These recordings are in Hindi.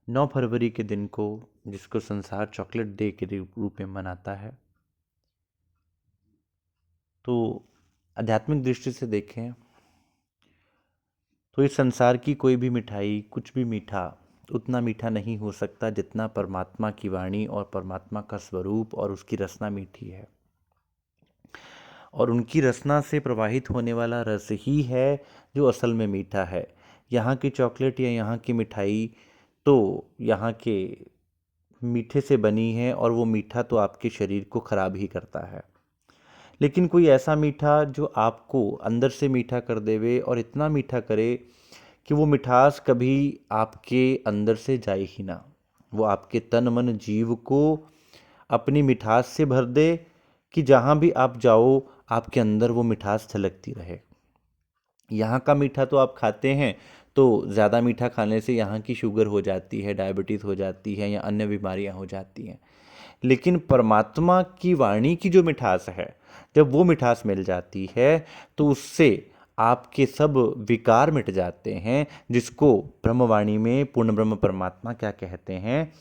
नौ फरवरी के दिन को, जिसको संसार चॉकलेट डे के रूप में मनाता है, तो आध्यात्मिक दृष्टि से देखें तो इस संसार की कोई भी मिठाई, कुछ भी मीठा उतना मीठा नहीं हो सकता जितना परमात्मा की वाणी और परमात्मा का स्वरूप और उसकी रसना मीठी है। और उनकी रसना से प्रवाहित होने वाला रस ही है जो असल में मीठा है। यहाँ की चॉकलेट या यहाँ की मिठाई तो यहाँ के मीठे से बनी है, और वो मीठा तो आपके शरीर को खराब ही करता है। लेकिन कोई ऐसा मीठा जो आपको अंदर से मीठा कर देवे, और इतना मीठा करे कि वो मिठास कभी आपके अंदर से जाए ही ना, वो आपके तन मन जीव को अपनी मिठास से भर दे कि जहाँ भी आप जाओ आपके अंदर वो मिठास छलकती रहे। यहाँ का मीठा तो आप खाते हैं तो ज़्यादा मीठा खाने से यहाँ की शुगर हो जाती है, डायबिटीज़ हो जाती है या अन्य बीमारियाँ हो जाती हैं। लेकिन परमात्मा की वाणी की जो मिठास है, जब वो मिठास मिल जाती है तो उससे आपके सब विकार मिट जाते हैं, जिसको ब्रह्मवाणी में पूर्ण ब्रह्म परमात्मा क्या कहते हैं,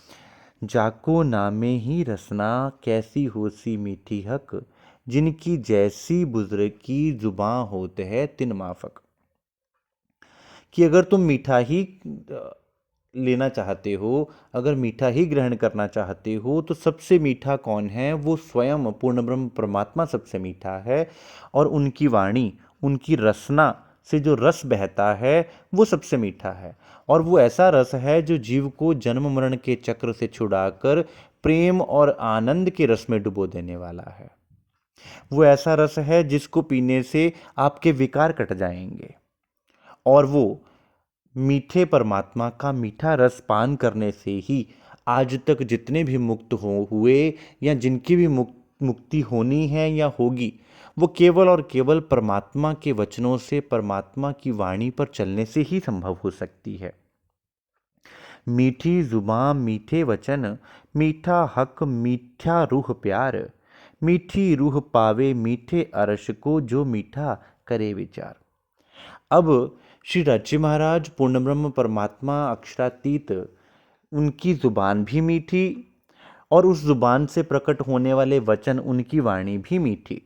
जाको नामे ही रसना कैसी होसी मीठी हक, जिनकी जैसी बुजुर्ग की जुबां होते है तिन माफक। कि अगर तुम मीठा ही लेना चाहते हो, अगर मीठा ही ग्रहण करना चाहते हो, तो सबसे मीठा कौन है? वो स्वयं पूर्ण ब्रह्म परमात्मा सबसे मीठा है। और उनकी वाणी, उनकी रसना से जो रस बहता है वो सबसे मीठा है। और वो ऐसा रस है जो जीव को जन्म मरण के चक्र से छुड़ाकर प्रेम और आनंद के रस में डुबो देने वाला है। वो ऐसा रस है जिसको पीने से आपके विकार कट जाएंगे। और वो मीठे परमात्मा का मीठा रस पान करने से ही आज तक जितने भी मुक्त हुए या जिनकी भी मुक्ति होनी है या होगी, वो केवल और केवल परमात्मा के वचनों से, परमात्मा की वाणी पर चलने से ही संभव हो सकती है। मीठी जुबां मीठे वचन, मीठा हक मीठा रूह प्यार, मीठी रूह पावे मीठे अरश को, जो मीठा करे विचार। अब श्री राज्य महाराज पूर्ण ब्रह्म परमात्मा अक्षरातीत, उनकी जुबान भी मीठी और उस जुबान से प्रकट होने वाले वचन, उनकी वाणी भी मीठी।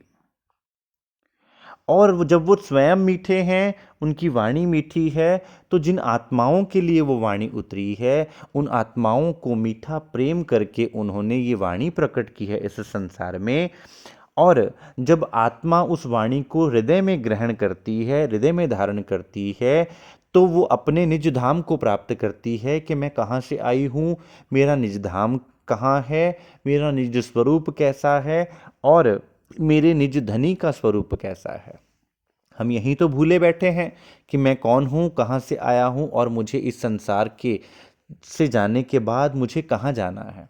और जब वो स्वयं मीठे हैं, उनकी वाणी मीठी है, तो जिन आत्माओं के लिए वो वाणी उतरी है, उन आत्माओं को मीठा प्रेम करके उन्होंने ये वाणी प्रकट की है इस संसार में। और जब आत्मा उस वाणी को हृदय में ग्रहण करती है, हृदय में धारण करती है, तो वो अपने निज धाम को प्राप्त करती है कि मैं कहाँ से आई हूँ, मेरा निज धाम कहाँ है, मेरा निज स्वरूप कैसा है, और मेरे निज धनी का स्वरूप कैसा है। हम यहीं तो भूले बैठे हैं कि मैं कौन हूँ, कहाँ से आया हूँ, और मुझे इस संसार के से जाने के बाद मुझे कहाँ जाना है।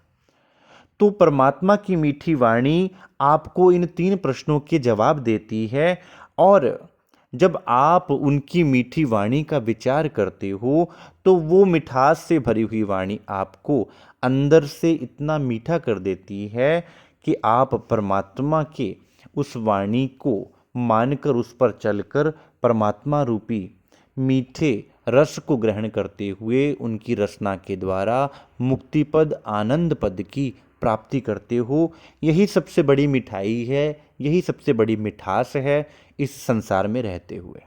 तो परमात्मा की मीठी वाणी आपको इन 3 प्रश्नों के जवाब देती है। और जब आप उनकी मीठी वाणी का विचार करते हो, तो वो मिठास से भरी हुई वाणी आपको अंदर से इतना मीठा कर देती है कि आप परमात्मा के उस वाणी को मानकर, उस पर चलकर परमात्मा रूपी मीठे रस को ग्रहण करते हुए उनकी रसना के द्वारा मुक्ति पद, आनंद पद की प्राप्ति करते हो। यही सबसे बड़ी मिठाई है, यही सबसे बड़ी मिठास है इस संसार में रहते हुए।